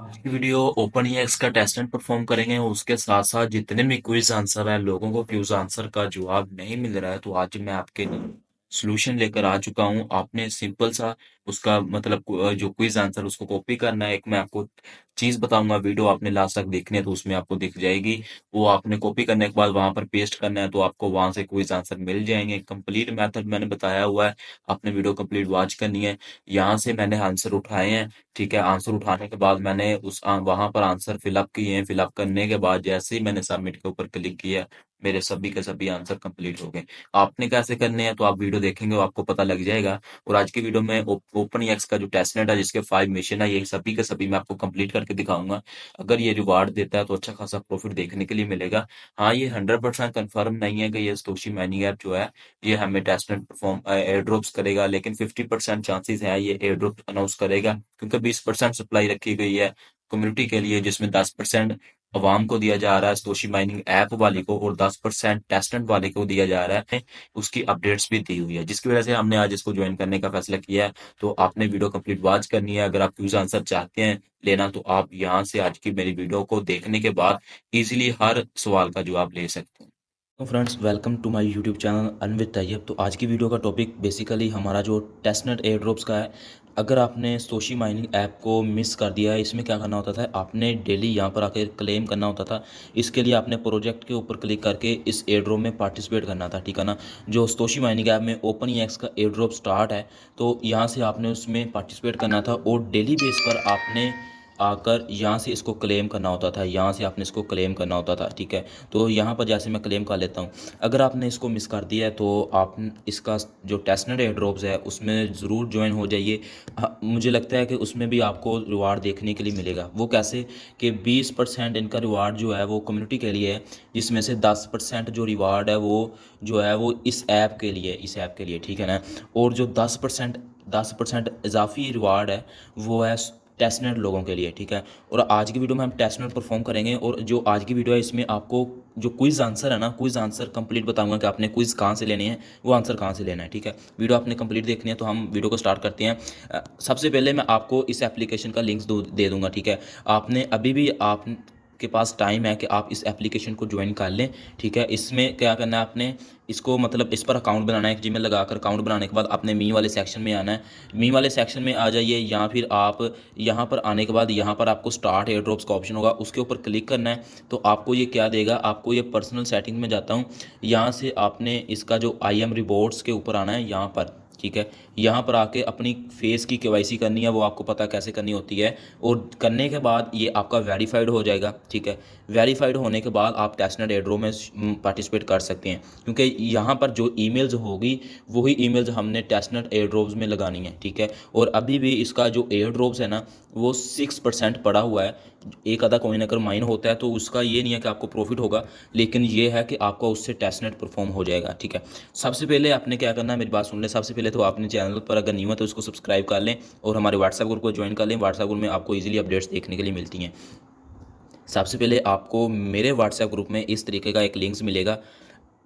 आज की video open EX का टेस्ट एंड परफॉर्म करेंगे और उसके साथ साथ जितने भी क्विज आंसर है लोगों को क्विज आंसर का जवाब नहीं मिल रहा है तो आज मैं आपके लिए सॉल्यूशन लेकर आ चुका हूँ। आपने सिंपल सा उसका मतलब जो क्विज आंसर उसको कॉपी करना है। एक मैं आपको चीज बताऊंगा, वीडियो आपने लास्ट तक देखनी है तो उसमें आपको दिख जाएगी। वो आपने कॉपी करने के बाद वहां पर पेस्ट करना है तो आपको वहां से क्विज आंसर मिल जाएंगे। कंप्लीट मेथड मैंने बताया हुआ है, आपने वीडियो कंप्लीट वॉच करनी है। यहाँ से मैंने आंसर उठाए हैं, ठीक है। आंसर उठाने के बाद मैंने वहां पर आंसर फिलअप किए हैं। फिलअप करने के बाद जैसे ही मैंने सबमिट के ऊपर क्लिक किया, मेरे सभी के सभी आंसर कंप्लीट हो गए। आपने कैसे करने हैं तो आप वीडियो देखेंगे, आपको पता लग जाएगा। और आज की वीडियो में ओपन एक्स का जो टेस्ट नेट है जिसके 5 मिशन है, ये सभी के सभी मैं आपको कंप्लीट करके दिखाऊंगा। अगर ये रिवार्ड देता है तो अच्छा खासा प्रॉफिट देखने के लिए मिलेगा। हाँ, ये 100% कंफर्म नहीं है कि ये सतोशी माइनिंग ऐप जो है ये हमें test net perform air drops करेगा, लेकिन 50% चांसेस है ये एयर ड्रॉप अनाउंस करेगा, क्योंकि 20% सप्लाई रखी गई है कम्युनिटी के लिए, जिसमें 10% अवाम को दिया जा रहा है सतोशी माइनिंग ऐप वाले को, और 10% टेस्टेंट वाले को दिया जा रहा है। उसकी अपडेट्स भी दी हुई है, जिसकी वजह से हमने आज इसको ज्वाइन करने का फैसला किया है। तो आपने वीडियो कंप्लीट वॉच करनी है। अगर आप क्यूज आंसर चाहते हैं लेना तो आप यहाँ से आज की मेरी वीडियो को देखने के बाद इजीली हर सवाल का जवाब ले सकते हैं। तो friends, welcome to my YouTube channel अनविद तैयब। तो आज की वीडियो का टॉपिक बेसिकली हमारा जो टेस्टनेट एयर ड्रॉप्स का है। अगर आपने सतोशी माइनिंग ऐप को मिस कर दिया है, इसमें क्या करना होता था, आपने डेली यहाँ पर आकर क्लेम करना होता था। इसके लिए आपने प्रोजेक्ट के ऊपर क्लिक करके इस एयर ड्रॉप में पार्टिसिपेट करना था, ठीक है ना। जो सतोशी माइनिंग ऐप में ओपन एक्स का एयर ड्रॉप स्टार्ट है, तो यहाँ से आपने उसमें पार्टिसिपेट करना था और डेली बेस पर आपने आकर यहाँ से इसको क्लेम करना होता था। यहाँ से आपने इसको क्लेम करना होता था, ठीक है। तो यहाँ पर जैसे मैं क्लेम कर लेता हूँ। अगर आपने इसको मिस कर दिया है तो आप इसका जो टेस्टनेट एयर ड्रॉप्स है उसमें ज़रूर ज्वाइन हो जाइए। मुझे लगता है कि उसमें भी आपको रिवार्ड देखने के लिए मिलेगा। वो कैसे कि 20% इनका रिवार्ड जो है वो कम्युनिटी के लिए है, जिसमें से 10% जो रिवार्ड है वो जो है वो इस ऐप के लिए, ठीक है ना। और जो 10% इजाफी रिवार्ड है वो है टेस्टनेट लोगों के लिए, ठीक है। और आज की वीडियो में हम टेस्टनेट परफॉर्म करेंगे, और जो आज की वीडियो है इसमें आपको जो क्विज आंसर है ना, क्विज आंसर कंप्लीट बताऊंगा कि आपने क्विज कहाँ से लेनी है, वो आंसर कहाँ से लेना है, ठीक है। वीडियो आपने कंप्लीट देखनी है तो हम वीडियो को स्टार्ट करते हैं। सबसे पहले मैं आपको इस एप्लीकेशन का लिंक्स दे दूंगा, ठीक है। आपने अभी भी आप के पास टाइम है कि आप इस एप्लीकेशन को ज्वाइन कर लें, ठीक है। इसमें क्या करना है, आपने इसको मतलब इस पर अकाउंट बनाना है, एक जीमेल लगाकर अकाउंट बनाने के बाद आपने मी वाले सेक्शन में आना है। मी वाले सेक्शन में आ जाइए, या फिर आप यहाँ पर आने के बाद यहाँ पर आपको स्टार्ट एयर ड्रॉप्स का ऑप्शन होगा, उसके ऊपर क्लिक करना है। तो आपको ये क्या देगा, आपको ये पर्सनल सेटिंग में जाता हूँ। यहाँ से आपने इसका जो आई एम रिवॉर्ड्स के ऊपर आना है यहाँ पर, ठीक है। यहाँ पर आके अपनी फेस की केवाईसी करनी है, वो आपको पता कैसे करनी होती है। और करने के बाद ये आपका वेरीफाइड हो जाएगा, ठीक है। वेरीफाइड होने के बाद आप टेस्टनेट एयर ड्रॉप में पार्टिसिपेट कर सकते हैं, क्योंकि यहाँ पर जो ईमेल्स होगी वही ईमेल्स हमने टेस्टनेट एयर ड्रॉप्स में लगानी है, ठीक है। और अभी भी इसका जो एयर ड्रॉप्स है ना वो 6% पड़ा हुआ है। एक आधा कॉइन अगर माइन होता है तो उसका ये नहीं है कि आपको प्रॉफिट होगा, लेकिन ये है कि आपका उससे टेस्टनेट परफॉर्म हो जाएगा, ठीक है। सबसे पहले आपने क्या करना है, मेरी बात सुन लें। सबसे पहले तो आपने चैनल पर अगर नहीं हुआ तो उसको सब्सक्राइब कर लें और हमारे व्हाट्सएप ग्रुप को ज्वाइन कर लें। व्हाट्सएप ग्रुप में आपको ईजिली अपडेट्स देखने के लिए मिलती हैं। सबसे पहले आपको मेरे व्हाट्सएप ग्रुप में इस तरीके का एक लिंक्स मिलेगा।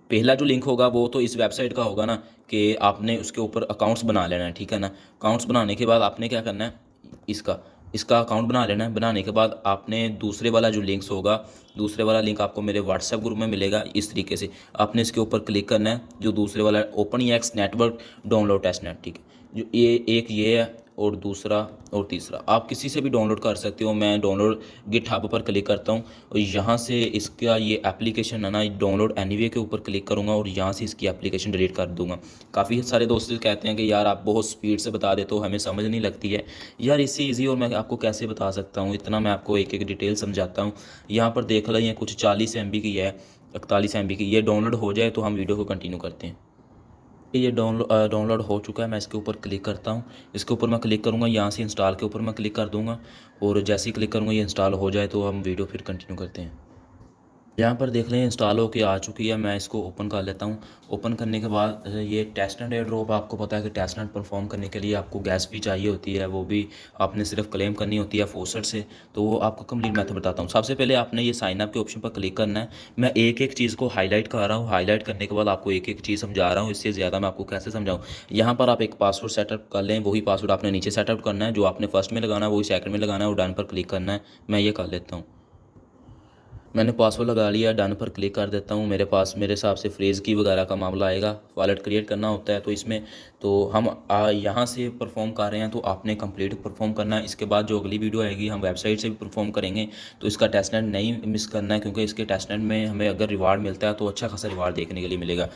पहला जो लिंक होगा वो तो इस वेबसाइट का होगा ना, कि आपने उसके ऊपर अकाउंट्स बना लेना है, ठीक है ना। अकाउंट्स बनाने के बाद आपने क्या करना है, इसका इसका अकाउंट बना लेना है। बनाने के बाद आपने दूसरे वाला जो लिंक्स होगा, दूसरे वाला लिंक आपको मेरे व्हाट्सएप ग्रुप में मिलेगा। इस तरीके से आपने इसके ऊपर क्लिक करना है, जो दूसरे वाला open X network download test net, ठीक है। जो ये है, और दूसरा और तीसरा आप किसी से भी डाउनलोड कर सकते हो। मैं डाउनलोड गिटहब पर क्लिक करता हूँ और यहाँ से इसका ये एप्लीकेशन है ना, डाउनलोड एनीवे के ऊपर क्लिक करूँगा और यहाँ से इसकी एप्लीकेशन डिलीट कर दूँगा। काफ़ी सारे दोस्त कहते हैं कि यार आप बहुत स्पीड से बता देते हो, हमें समझ नहीं लगती है। यार इससे ईजी और मैं आपको कैसे बता सकता हूँ, इतना मैं आपको एक एक डिटेल समझाता हूँ। यहाँ पर देख लो, ये कुछ 40 MB की है, 41 MB की। ये डाउनलोड हो जाए तो हम वीडियो को कंटिन्यू करते हैं। ये डाउनलोड हो चुका है। मैं इसके ऊपर क्लिक करता हूँ। इसके ऊपर मैं क्लिक करूँगा, यहाँ से इंस्टॉल के ऊपर मैं क्लिक कर दूँगा, और जैसे ही क्लिक करूँगा ये इंस्टॉल हो जाए तो हम वीडियो फिर कंटिन्यू करते हैं। यहाँ पर देख लें इंस्टॉल होके आ चुकी है। मैं इसको ओपन कर लेता हूँ। ओपन करने के बाद ये टेस्टनेट एयर ड्रॉप, आपको पता है कि टेस्टनेट परफॉर्म करने के लिए आपको गैस भी चाहिए होती है, वो भी आपने सिर्फ क्लेम करनी होती है फोसट से। तो वो आपको कंप्लीट मेथड बताता हूँ। सबसे पहले आपने ये साइन अप के ऑप्शन पर क्लिक करना है। मैं एक एक चीज़ को हाईलाइट कर रहा हूँ, हाईलाइट करने के बाद आपको एक एक चीज़ समझा रहा हूँ, इससे ज़्यादा मैं आपको कैसे समझाऊँ। यहाँ पर आप एक पासवर्ड सेटअप कर लें, वही पासवर्ड आपने नीचे सेटअप करना है, जो आपने फर्स्ट में लगाना है वही सेकंड में लगाना है, और डन पर क्लिक करना है। मैं ये कर लेता हूँ। मैंने पासवर्ड लगा लिया, डन पर क्लिक कर देता हूँ। मेरे पास मेरे हिसाब से फ्रेज़ की वगैरह का मामला आएगा, वॉलेट क्रिएट करना होता है तो इसमें तो हम यहाँ से परफॉर्म कर रहे हैं तो आपने कंप्लीट परफॉर्म करना है। इसके बाद जो अगली वीडियो आएगी हम वेबसाइट से भी परफॉर्म करेंगे, तो इसका टेस्टनेट नहीं मिस करना है, क्योंकि इसके टेस्टनेट में हमें अगर रिवार्ड मिलता है तो अच्छा खासा रिवार्ड देखने के लिए मिलेगा।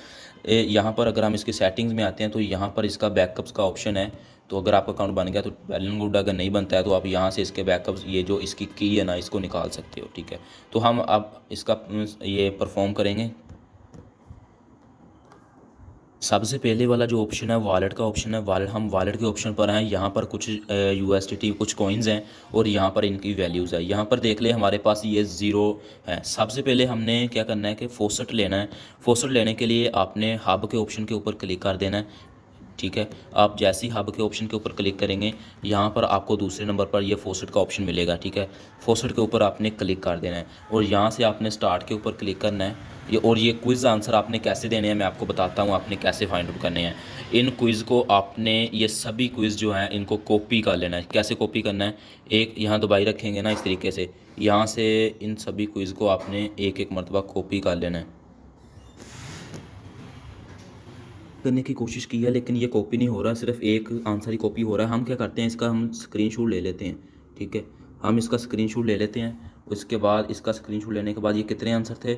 यहाँ पर अगर हम इसके सेटिंग्स में आते हैं तो यहाँ पर इसका बैकअप्स का ऑप्शन है। तो अगर आपका अकाउंट बन गया तो वेल एंड गुड, अगर नहीं बनता है तो आप यहाँ से इसके बैकअप्स, ये जो इसकी की है ना, इसको निकाल सकते हो, ठीक है। तो हम अब इसका ये परफॉर्म करेंगे। सबसे पहले वाला जो ऑप्शन है वॉलेट का ऑप्शन है, वॉलेट, हम वॉलेट के ऑप्शन पर हैं। यहाँ पर कुछ USDT कुछ कॉइन्स हैं और यहाँ पर इनकी वैल्यूज़ है। यहाँ पर देख ले हमारे पास ये ज़ीरो है। सबसे पहले हमने क्या करना है कि फोसट लेना है। फोसट लेने के लिए आपने हब के ऑप्शन के ऊपर क्लिक कर देना है, ठीक है। आप जैसे ही हब के ऑप्शन के ऊपर क्लिक करेंगे, यहाँ पर आपको दूसरे नंबर पर ये फोसट का ऑप्शन मिलेगा, ठीक है। फोसट के ऊपर आपने क्लिक कर देना है और यहाँ से आपने स्टार्ट के ऊपर क्लिक करना है। ये क्विज़ आंसर आपने कैसे देने हैं मैं आपको बताता हूँ, आपने कैसे फाइंड आउट करने हैं। इन क्विज़ को आपने, ये सभी क्विज़ जो हैं इनको कॉपी कर लेना है। कैसे कॉपी करना है, एक यहाँ दबाई रखेंगे ना इस तरीके से, यहाँ से इन सभी क्विज़ को आपने एक एक मरतबा कॉपी कर लेना है। करने की कोशिश की है लेकिन ये कॉपी नहीं हो रहा, सिर्फ एक आंसर ही कॉपी हो रहा है। हम क्या करते हैं, इसका हम स्क्रीनशॉट ले लेते हैं, ठीक है। हम इसका स्क्रीनशॉट ले लेते हैं। उसके बाद इसका स्क्रीनशॉट लेने के बाद ये कितने आंसर थे,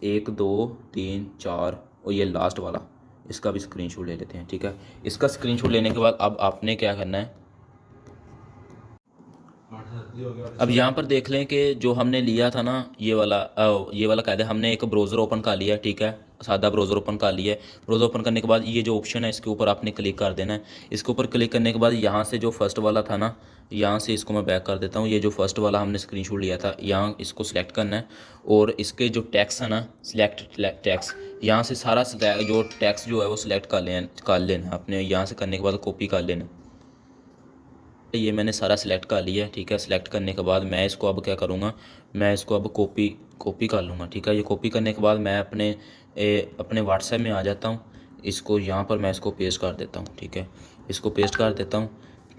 1 2 3 4, और ये लास्ट वाला, इसका भी स्क्रीनशॉट ले लेते हैं, ठीक है। इसका स्क्रीनशॉट लेने के बाद अब आपने क्या करना है, अब यहाँ पर देख लें कि जो हमने लिया था ना ये वाला कायदा, हमने एक ब्राउज़र ओपन कर लिया है, ठीक है। सादा ब्राउज़र ओपन कर लिया है। ब्राउज़र ओपन करने के बाद ये जो ऑप्शन है इसके ऊपर आपने क्लिक कर देना है। इसके ऊपर क्लिक करने के बाद यहाँ से जो फर्स्ट वाला था ना, यहाँ से इसको मैं बैक कर देता हूँ। ये जो फर्स्ट वाला हमने स्क्रीनशॉट लिया था, यहाँ इसको सिलेक्ट करना है और इसके जो टैक्स है ना, सिलेक्ट टैक्स, यहाँ से सारा जो टैक्स जो है वो सिलेक्ट कर लेना आपने। यहाँ से करने के बाद कॉपी कर लेना। ये मैंने सारा सिलेक्ट कर लिया है, ठीक है। सिलेक्ट करने के बाद मैं इसको अब क्या करूँगा, मैं इसको अब कॉपी कर लूँगा, ठीक है। ये कॉपी करने के बाद मैं अपने व्हाट्सएप में आ जाता हूँ। इसको यहाँ पर मैं इसको पेस्ट कर देता हूँ, ठीक है। इसको पेस्ट कर देता हूँ,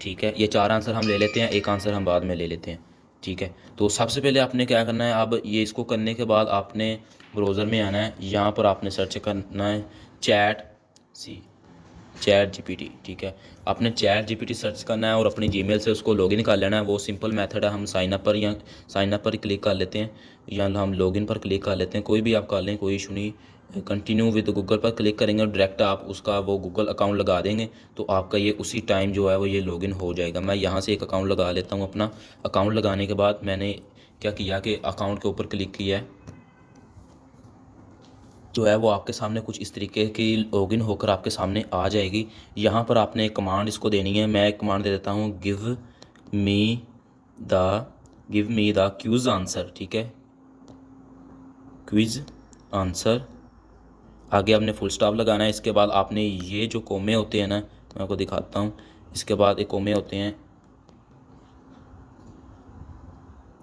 ठीक है। ये 4 आंसर हम ले लेते हैं, एक आंसर हम बाद में ले लेते हैं, ठीक है। तो सबसे पहले आपने क्या करना है, अब ये इसको करने के बाद आपने ब्राउज़र में आना है। यहाँ पर आपने सर्च करना है चैट GPT, ठीक है। आपने ChatGPT सर्च करना है और अपनी जीमेल से उसको लॉगिन कर लेना है। वो सिंपल मेथड है, हम साइन अप पर क्लिक कर लेते हैं या हम लॉगिन पर क्लिक कर लेते हैं, कोई भी आप कर लें, कोई इशू नहीं। कंटिन्यू विद गूगल पर क्लिक करेंगे और डायरेक्ट आप उसका वो गूगल अकाउंट लगा देंगे तो आपका ये उसी टाइम जो है वो ये लॉगिन हो जाएगा। मैं यहाँ से एक अकाउंट लगा लेता हूँ। अपना अकाउंट लगाने के बाद मैंने क्या किया कि अकाउंट के ऊपर क्लिक किया है, जो है वो आपके सामने कुछ इस तरीके की लॉगिन होकर आपके सामने आ जाएगी। यहाँ पर आपने एक कमांड इसको देनी है। मैं एक कमांड दे देता हूँ, me the give me the quiz answer, ठीक है। क्विज आंसर, आगे आपने फुल स्टॉप लगाना है। इसके बाद आपने ये जो कोमे होते हैं ना, मैं आपको दिखाता हूँ। इसके बाद एक कोमे होते हैं,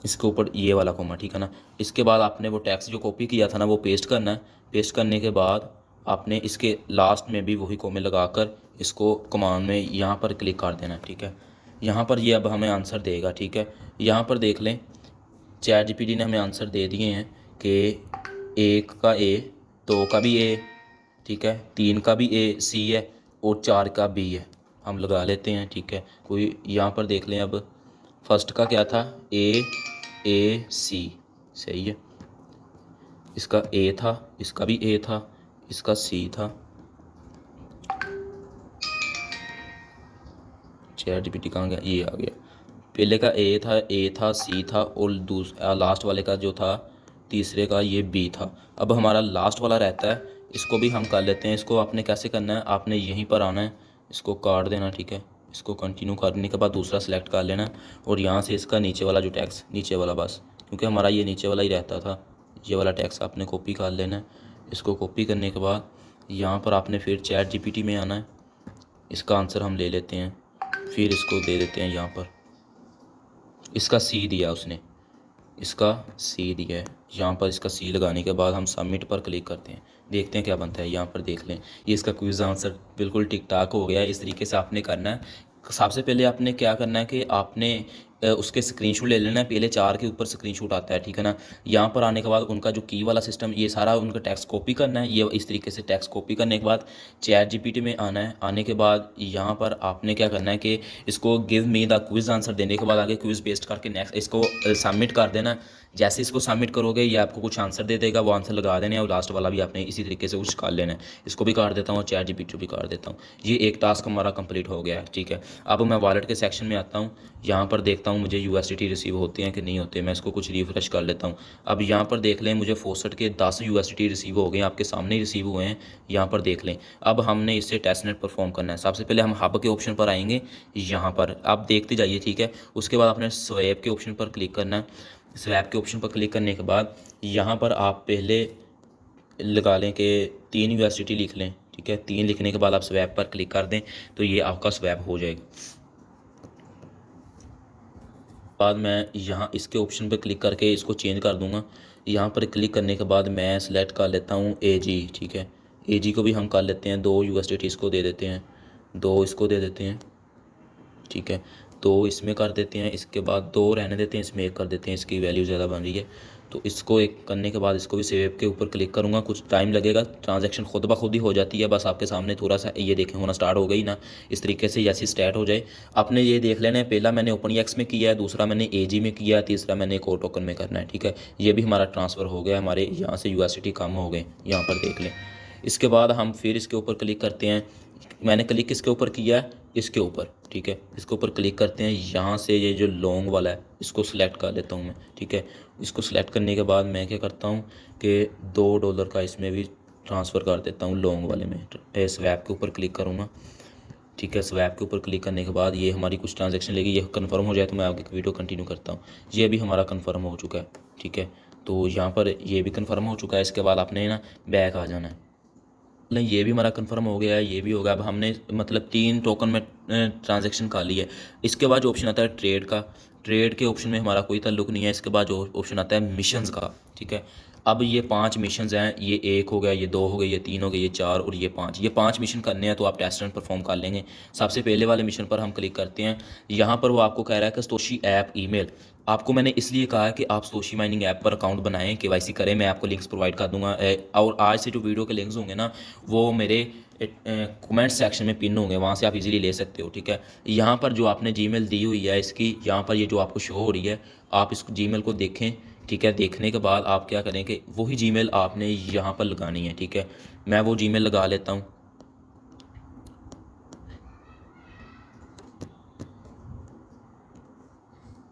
इसके ऊपर ये वाला कोमा, ठीक है ना। इसके बाद आपने वो टेक्स्ट जो कॉपी किया था ना वो पेस्ट करना है। पेस्ट करने के बाद आपने इसके लास्ट में भी वही कोमे लगाकर इसको कमांड में यहाँ पर क्लिक कर देना है, ठीक है। यहाँ पर ये अब हमें आंसर देगा, ठीक है। यहाँ पर देख लें ChatGPT ने हमें आंसर दे दिए हैं कि 1 का A, 2 का भी A, ठीक है, 3 का भी C है और 4 का B है। हम लगा लेते हैं, ठीक है। कोई यहाँ पर देख लें, अब फर्स्ट का क्या था, A C, सही है। इसका A था, इसका भी A था, इसका C था। ChatGPT कहाँ गया, ये आ गया। पहले का A था C था और लास्ट वाले का जो था, तीसरे का ये B था। अब हमारा लास्ट वाला रहता है, इसको भी हम कर लेते हैं। इसको आपने कैसे करना है, आपने यहीं पर आना है, इसको काट देना, ठीक है। इसको कंटिन्यू करने के बाद दूसरा सेलेक्ट कर लेना और यहाँ से इसका नीचे वाला जो टैक्स, नीचे वाला बस, क्योंकि हमारा ये नीचे वाला ही रहता था, ये वाला टेक्स्ट आपने कॉपी कर लेना है। इसको कॉपी करने के बाद यहाँ पर आपने फिर चैट जीपीटी में आना है। इसका आंसर हम ले लेते हैं, फिर इसको दे देते हैं यहाँ पर। इसका सी दिया उसने, इसका सी दिया है। यहाँ पर इसका सी लगाने के बाद हम सबमिट पर क्लिक करते हैं, देखते हैं क्या बनता है। यहाँ पर देख लें, ये इसका क्विज़ आंसर बिल्कुल ठीक ठाक हो गया है। इस तरीके से आपने करना है। सबसे पहले आपने क्या करना है कि आपने उसके स्क्रीनशॉट ले लेना है। पहले 4 के ऊपर स्क्रीनशॉट आता है, ठीक है ना। यहाँ पर आने के बाद उनका जो की वाला सिस्टम, ये सारा उनका टेक्स्ट कॉपी करना है। ये इस तरीके से टेक्स्ट कॉपी करने के बाद चैट जीपीटी में आना है। आने के बाद यहाँ पर आपने क्या करना है कि इसको give me the quiz answer देने के बाद आगे क्विज़ पेस्ट करके नेक्स्ट इसको सबमिट कर देना है। जैसे इसको सबमिट करोगे ये आपको कुछ आंसर दे देगा, वो आंसर लगा देना है। और लास्ट वाला भी आपने इसी तरीके से कुछ कर लेना है। इसको भी काट देता हूँ और चैट जीपीटी भी काट देता हूँ। ये एक टास्क हमारा कंप्लीट हो गया है, ठीक है। अब मैं वॉलेट के सेक्शन में आता हूँ। यहाँ पर देखता हूँ मुझे यूएसडीटी रिसीव होते हैं कि नहीं होते। मैं इसको कुछ रिफ्रेश कर लेता हूँ। अब यहाँ पर देख लें, मुझे 64 के 10 यूएसडीटी रिसीव हो गए, आपके सामने ही रिसीव हुए हैं। यहाँ पर देख लें। अब हमने इससे टेस्टनेट परफॉर्म करना है। सबसे पहले हम हब के ऑप्शन पर आएंगे। यहाँ पर आप देखते जाइए, ठीक है। उसके बाद आपने स्वैप के ऑप्शन पर क्लिक करना है। स्वैप के ऑप्शन पर क्लिक करने के बाद यहाँ पर आप पहले लगा लें कि 3 यूएसडीटी लिख लें, ठीक है। 3 लिखने के बाद आप स्वैप पर क्लिक कर दें तो ये आपका स्वैप हो जाएगा। बाद मैं यहाँ इसके ऑप्शन पर क्लिक करके इसको चेंज कर दूंगा। यहाँ पर क्लिक करने के बाद मैं सेलेक्ट कर लेता हूँ एजी, ठीक है। एजी को भी हम कर लेते हैं, 2 यूएसडीटी इसको दे देते हैं, 2 इसको दे देते हैं, ठीक है। तो इसमें कर देते हैं, इसके बाद 2 रहने देते हैं, इसमें 1 कर देते हैं। इसकी वैल्यू ज़्यादा बन रही है तो इसको 1 करने के बाद इसको भी सेव के ऊपर क्लिक करूँगा। कुछ टाइम लगेगा, ट्रांजैक्शन खुद ब खुद ही हो जाती है। बस आपके सामने थोड़ा सा ये देखें होना स्टार्ट हो गई ना, इस तरीके से जैसे स्टार्ट हो जाए आपने ये देख लेना है। पहला मैंने ओपन एक्स में किया है, दूसरा मैंने एजी में किया है, तीसरा मैंने एक और टोकन में करना है, ठीक है। ये भी हमारा ट्रांसफ़र हो गया, हमारे यहाँ से यूएसडीटी कम हो गए, यहाँ पर देख लें। इसके बाद हम फिर इसके ऊपर क्लिक करते हैं। मैंने क्लिक किसके ऊपर किया है, इसके ऊपर, ठीक है। इसके ऊपर क्लिक करते हैं। यहाँ से ये जो लॉन्ग वाला है इसको सिलेक्ट कर लेता हूँ मैं, ठीक है। इसको सिलेक्ट करने के बाद मैं क्या करता हूँ कि $2 का इसमें भी ट्रांसफ़र कर देता हूँ लॉन्ग वाले में। स्वैप के ऊपर क्लिक करूँगा, ठीक है। स्वैप के ऊपर क्लिक करने के बाद ये हमारी कुछ ट्रांजेक्शन लेगी, ये कन्फर्म हो जाए तो मैं आगे वीडियो कंटिन्यू करता हूँ। ये भी हमारा कन्फर्म हो चुका है, ठीक है। तो यहाँ पर ये भी कन्फर्म हो चुका है। इसके बाद आपने ना बैक आ जाना है। नहीं, ये भी हमारा कंफर्म हो गया है, ये भी होगा। अब हमने मतलब 3 टोकन में ट्रांजैक्शन कर ली है। इसके बाद जो ऑप्शन आता है ट्रेड का, ट्रेड के ऑप्शन में हमारा कोई ताल्लुक नहीं है। इसके बाद जो ऑप्शन आता है मिशंस का, ठीक है। अब ये 5 मिशंस हैं, ये 1 हो गया, ये 2 हो गए, ये 3 हो गए, ये 4 और ये 5। ये 5 मिशन करने हैं तो आप टेस्ट रन परफॉर्म कर लेंगे। सबसे पहले वाले मिशन पर हम क्लिक करते हैं। यहाँ पर वो आपको कह रहा है कि सतोशी ऐप ईमेल। आपको मैंने इसलिए कहा है कि आप सतोशी माइनिंग ऐप पर अकाउंट बनाएं, केवाईसी करें। मैं आपको लिंक्स प्रोवाइड कर दूंगा और आज से जो वीडियो के लिंक्स होंगे ना वो मेरे कमेंट सेक्शन में पिन होंगे, वहाँ से आप इजीली ले सकते हो, ठीक है। यहाँ पर जो आपने जीमेल दी हुई है इसकी, यहाँ पर ये जो आपको शो हो रही है, आप इस जीमेल को देखें, ठीक है। देखने के बाद आप क्या करें कि वही जीमेल आपने यहाँ पर लगानी है, ठीक है। मैं वो जीमेल लगा लेता हूँ।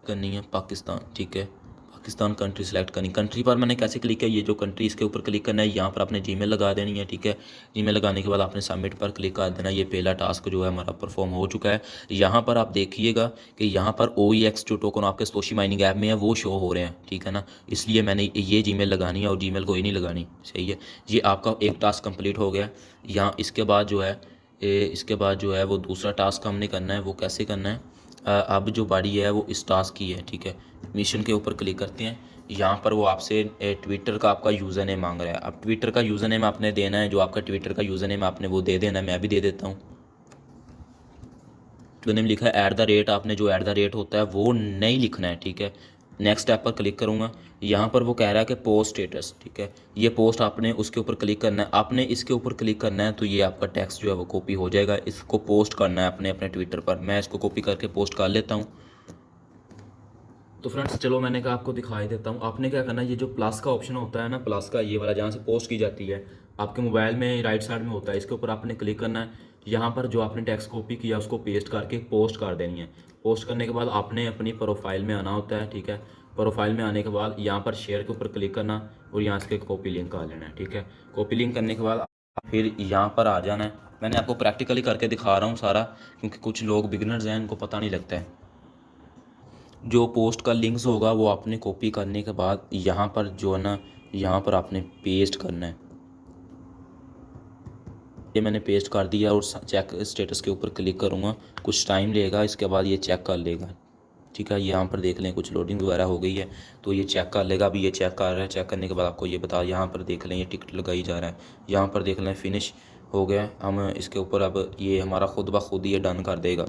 करनी है पाकिस्तान, ठीक है। पाकिस्तान कंट्री सेलेक्ट करनी। कंट्री पर मैंने कैसे क्लिक किया, ये जो कंट्री इसके ऊपर क्लिक करना है, यहाँ पर आपने जीमेल लगा देनी है, ठीक है। जीमेल लगाने के बाद आपने सबमिट पर क्लिक कर देना। ये पहला टास्क जो है हमारा परफॉर्म हो चुका है। यहाँ पर आप देखिएगा कि यहाँ पर OEX जो टोकन आपके सतोशी माइनिंग ऐप में है वो शो हो रहे हैं, ठीक है ना। इसलिए मैंने ये जीमेल लगानी है और जीमेल कोई नहीं लगानी, सही है। ये आपका एक टास्क कंप्लीट हो गया। यहाँ इसके बाद जो है वो दूसरा टास्क हमने करना है। वो कैसे करना है, अब जो बारी है वो इस टास्क की है, ठीक है। मिशन के ऊपर क्लिक करते हैं। यहाँ पर वो आपसे ट्विटर का आपका यूज़र नेम मांग रहा है। अब ट्विटर का यूज़र नेम आपने देना है, जो आपका ट्विटर का यूज़र नेम आपने वो दे देना है। मैं भी दे देता हूँ। जो नेम लिखा है @ आपने जो @ होता है वो नहीं लिखना है, ठीक है। नेक्स्ट ऐप पर क्लिक करूँगा। यहाँ पर वो कह रहा है कि पोस्ट स्टेटस, ठीक है। ये पोस्ट आपने उसके ऊपर क्लिक करना है। आपने इसके ऊपर क्लिक करना है तो ये आपका टेक्स्ट जो है वो कॉपी हो जाएगा। इसको पोस्ट करना है अपने अपने ट्विटर पर। मैं इसको कॉपी करके पोस्ट कर लेता हूँ। तो फ्रेंड्स चलो मैंने कहा आपको दिखाई देता हूँ। आपने क्या करना है, ये जो प्लस का ऑप्शन होता है ना, प्लस का ये वाला जहाँ से पोस्ट की जाती है, आपके मोबाइल में राइट साइड में होता है, इसके ऊपर आपने क्लिक करना है। यहाँ पर जो आपने टेक्स्ट कॉपी किया उसको पेस्ट करके पोस्ट कर देनी है। पोस्ट करने के बाद आपने अपनी प्रोफाइल में आना होता है, ठीक है। प्रोफाइल में आने के बाद यहाँ पर शेयर के ऊपर क्लिक करना और यहाँ से कॉपी लिंक कर लेना है, ठीक है। कॉपी लिंक करने के बाद फिर यहाँ पर आ जाना है। मैंने आपको प्रैक्टिकली करके दिखा रहा हूँ सारा, क्योंकि कुछ लोग बिगिनर्स हैं, इनको पता नहीं लगता है। जो पोस्ट का लिंक्स होगा वो आपने कॉपी करने के बाद यहाँ पर जो है ना यहाँ पर आपने पेस्ट करना है। ये मैंने पेस्ट कर दिया और चेक स्टेटस के ऊपर क्लिक करूँगा, कुछ टाइम लेगा, इसके बाद ये चेक कर लेगा। ठीक है, यहाँ पर देख लें कुछ लोडिंग वगैरह हो गई है तो ये चेक कर लेगा। अभी ये चेक कर रहा है, चेक करने के बाद आपको ये बता, यहाँ पर देख लें ये टिकट लगाई जा रहा है, यहाँ पर देख लें फिनिश हो गया। हम इसके ऊपर अब ये हमारा खुद ब खुद ये डन कर देगा,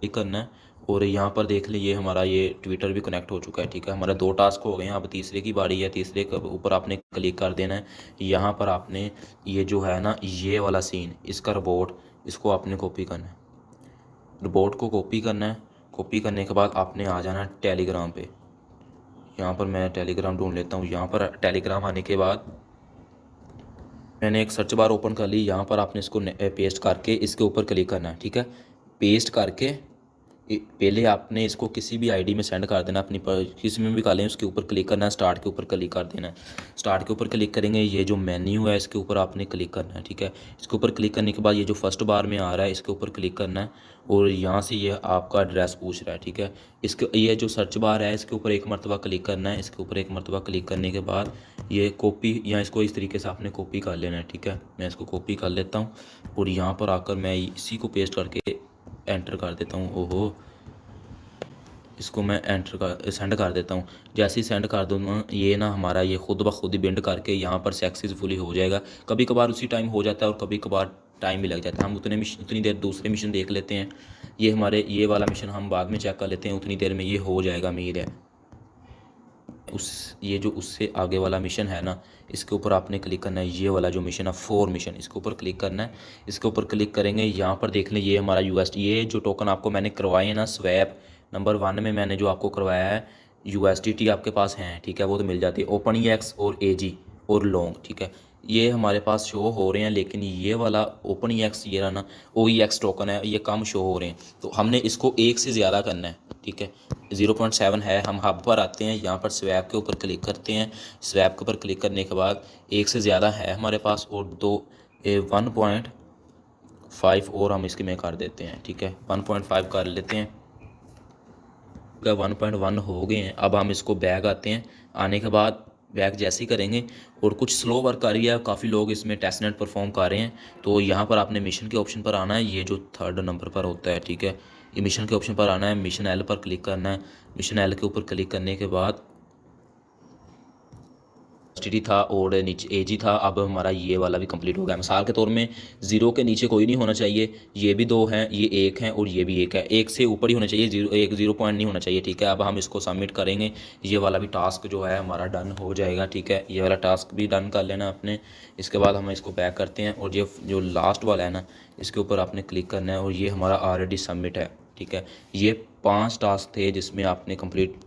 ये करना है। और यहाँ पर देख लीजिए हमारा ये ट्विटर भी कनेक्ट हो चुका है। ठीक है, हमारा 2 टास्क हो गए हैं, अब तीसरे की बारी है। तीसरे के ऊपर आपने क्लिक कर देना है। यहाँ पर आपने ये जो है ना ये वाला सीन, इसका रिपोर्ट, इसको आपने कॉपी करना है। रिपोर्ट को कॉपी करना है। कॉपी करने के बाद आपने आ जाना है टेलीग्राम पे। यहाँ पर मैं टेलीग्राम ढूंढ लेता हूँ। यहाँ पर टेलीग्राम आने के बाद मैंने एक सर्च बार ओपन कर ली। यहाँ पर आपने इसको पेस्ट करके इसके ऊपर क्लिक करना है। ठीक है, पेस्ट करके पहले आपने इसको किसी भी आईडी में सेंड कर देना, अपनी किसी में भी कर लें, उसके ऊपर क्लिक करना है, स्टार्ट के ऊपर क्लिक कर देना है। स्टार्ट के ऊपर क्लिक करेंगे, ये जो मेन्यू है इसके ऊपर आपने क्लिक करना है। ठीक है, इसके ऊपर क्लिक करने के बाद ये जो फर्स्ट बार में आ रहा है इसके ऊपर क्लिक करना है और यहाँ से ये आपका एड्रेस पूछ रहा है। ठीक है, इसके ये जो सर्च बार है इसके ऊपर एक मरतबा क्लिक करना है। इसके ऊपर एक मरतबा क्लिक करने के बाद ये कॉपी, या इसको इस तरीके से आपने कॉपी कर लेना है। ठीक है, मैं इसको कॉपी कर लेता हूँ और यहाँ पर आकर मैं इसी को पेस्ट करके एंटर कर देता हूँ। ओहो, इसको मैं एंटर कर सेंड कर देता हूँ। जैसे ही सेंड कर दूँगा ये ना हमारा ये खुद ब खुद ही बिंड करके यहाँ पर सक्सेसफुली हो जाएगा। कभी कभार उसी टाइम हो जाता है और कभी कभार टाइम भी लग जाता है। हम उतनी देर दूसरे मिशन देख लेते हैं। ये हमारे ये वाला मिशन हम बाद में चेक कर लेते हैं, उतनी देर में ये हो जाएगा उम्मीद है। ये जो उससे आगे वाला मिशन है ना, इसके ऊपर आपने क्लिक करना है। ये वाला जो मिशन है 4 मिशन, इसके ऊपर क्लिक करना है। इसके ऊपर क्लिक करेंगे, यहाँ पर देख लें ये हमारा यूएसडी, ये जो टोकन आपको मैंने करवाए हैं ना स्वैप नंबर 1 में मैंने जो आपको करवाया है, यूएसडीटी आपके पास हैं। ठीक है, वो तो मिल जाती है। ओपन एक्स और एजी और लॉन्ग, ठीक है, ये हमारे पास शो हो रहे हैं। लेकिन ये वाला ओपन एक्स ये रहा ना, ओ एक्स टोकन है, ये कम शो हो रहे हैं। तो हमने इसको 1 से ज़्यादा करना है। ठीक है, 0.7 है। हम हब पर आते हैं, यहाँ पर स्वैप के ऊपर क्लिक करते हैं। स्वैप के ऊपर क्लिक करने के बाद 1 से ज़्यादा है हमारे पास और 1.5 और हम इसके में कर देते हैं। ठीक है, 1.5 कर लेते हैं। 1.1 हो गए हैं। अब हम इसको बैक आते हैं। आने के बाद बैक जैसे ही करेंगे और कुछ स्लो वर्क आ रही है, काफ़ी लोग इसमें टेस्ट नेट परफॉर्म कर रहे हैं। तो यहाँ पर आपने मिशन के ऑप्शन पर आना है, ये जो 3rd नंबर पर होता है। ठीक है, ये मिशन के ऑप्शन पर आना है, मिशन एल पर क्लिक करना है। मिशन एल के ऊपर क्लिक करने के बाद टी था और नीचे एजी था। अब हमारा ये वाला भी कंप्लीट हो गया। मिसाल के तौर में 0 के नीचे कोई नहीं होना चाहिए, ये भी 2 हैं, ये 1 है और ये भी 1 है। 1 से ऊपर ही होना चाहिए, 0 पॉइंट नहीं होना चाहिए। ठीक है, अब हम इसको सबमिट करेंगे। ये वाला भी टास्क जो है हमारा डन हो जाएगा। ठीक है, ये वाला टास्क भी डन कर लेना आपने। इसके बाद हम इसको बैक करते हैं और ये जो लास्ट वाला है ना, इसके ऊपर आपने क्लिक करना है और ये हमारा ऑलरेडी सबमिट है। ठीक है, ये 5 टास्क थे जिसमें आपने कंप्लीट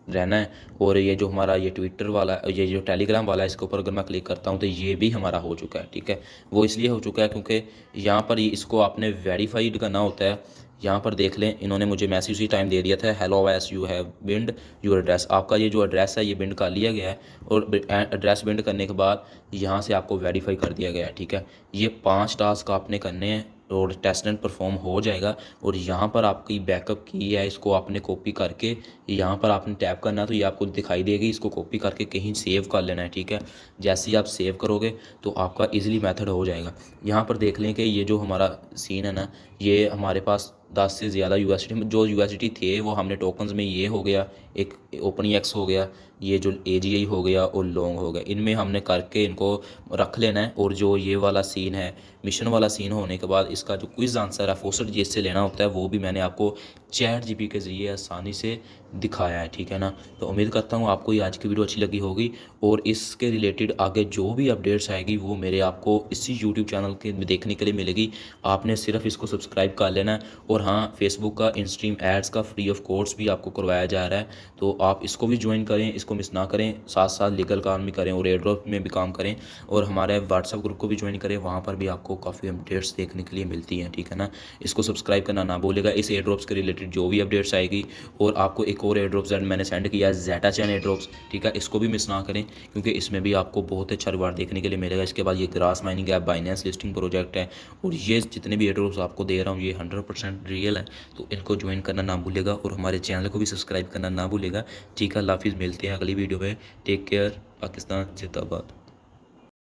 रहना है। और ये जो हमारा ये ट्विटर वाला, ये जो टेलीग्राम वाला है, इसके ऊपर अगर मैं क्लिक करता हूँ तो ये भी हमारा हो चुका है। ठीक है, वो इसलिए हो चुका है क्योंकि यहाँ पर इसको आपने वेरीफाइड करना होता है। यहाँ पर देख लें, इन्होंने मुझे मैसेज उसी टाइम दे दिया था, hello S U have bind your address. आपका ये जो एड्रेस है ये बिंड कर लिया गया है और एड्रेस बिंड करने के बाद यहाँ से आपको वेरीफाई कर दिया गया है। ठीक है, ये 5 टास्क आपने करने हैं और टेस्ट एंड परफॉर्म हो जाएगा। और यहाँ पर आपकी बैकअप की है, इसको आपने कॉपी करके यहाँ पर आपने टैप करना है तो ये आपको दिखाई देगी। इसको कॉपी करके कहीं सेव कर लेना है। ठीक है, जैसे ही आप सेव करोगे तो आपका इजीली मेथड हो जाएगा। यहाँ पर देख लें कि ये जो हमारा सीन है ना, ये हमारे पास 10 से ज़्यादा यूएसडी जो यूएसडी थे वो हमने टोकन्स में, ये हो गया एक ओपन एक्स हो गया, ये जो एजीआई हो गया और लॉन्ग हो गया, इनमें हमने करके इनको रख लेना है। और जो ये वाला सीन है, मिशन वाला सीन होने के बाद इसका जो क्विज आंसर है फोसट जी से लेना होता है, वो भी मैंने आपको चैट जीपी के ज़रिए आसानी से दिखाया है। ठीक है ना, तो उम्मीद करता हूँ आपको ये आज की वीडियो अच्छी लगी होगी और इसके रिलेटेड आगे जो भी अपडेट्स आएगी वो मेरे आपको इसी यूट्यूब चैनल के देखने के लिए मिलेगी। आपने सिर्फ इसको सब्सक्राइब कर लेना है। और हाँ, फेसबुक का इंस्ट्रीम एड्स का फ्री ऑफ कोर्स भी आपको करवाया जा रहा है, तो आप इसको भी ज्वाइन करें, इसको मिस ना करें। साथ साथ लीगल काम भी करें और एयर ड्रॉप में भी काम करें। और हमारे व्हाट्सएप ग्रुप को भी ज्वाइन करें, वहाँ पर भी आपको काफ़ी अपडेट्स देखने के लिए मिलती हैं। ठीक है ना, इसको सब्सक्राइब करना ना भूलेगा इस एयर ड्रॉप्स के रिलेटेड जो भी अपडेट्स आएगी। और आपको एक और एयर ड्रॉप्स मैंने सेंड किया है, जेटा चैन एयर ड्रॉप्स। ठीक है, इसको भी मिस ना करें क्योंकि इसमें भी आपको बहुत अच्छा रिवार्ड देखने के लिए मिलेगा। इसके बाद ये grass mining app, Binance listing project है और ये जितने भी एयर ड्रॉप्स आपको दे रहा हूँ ये 100% रियल है, तो इनको ज्वाइन करना ना भूलेगा और हमारे चैनल को भी सब्सक्राइब करना ना भूलेगा। ठीक है, अल्लाह हाफिज़, मिलते हैं अगली वीडियो में। टेक केयर, पाकिस्तान जिंदाबाद।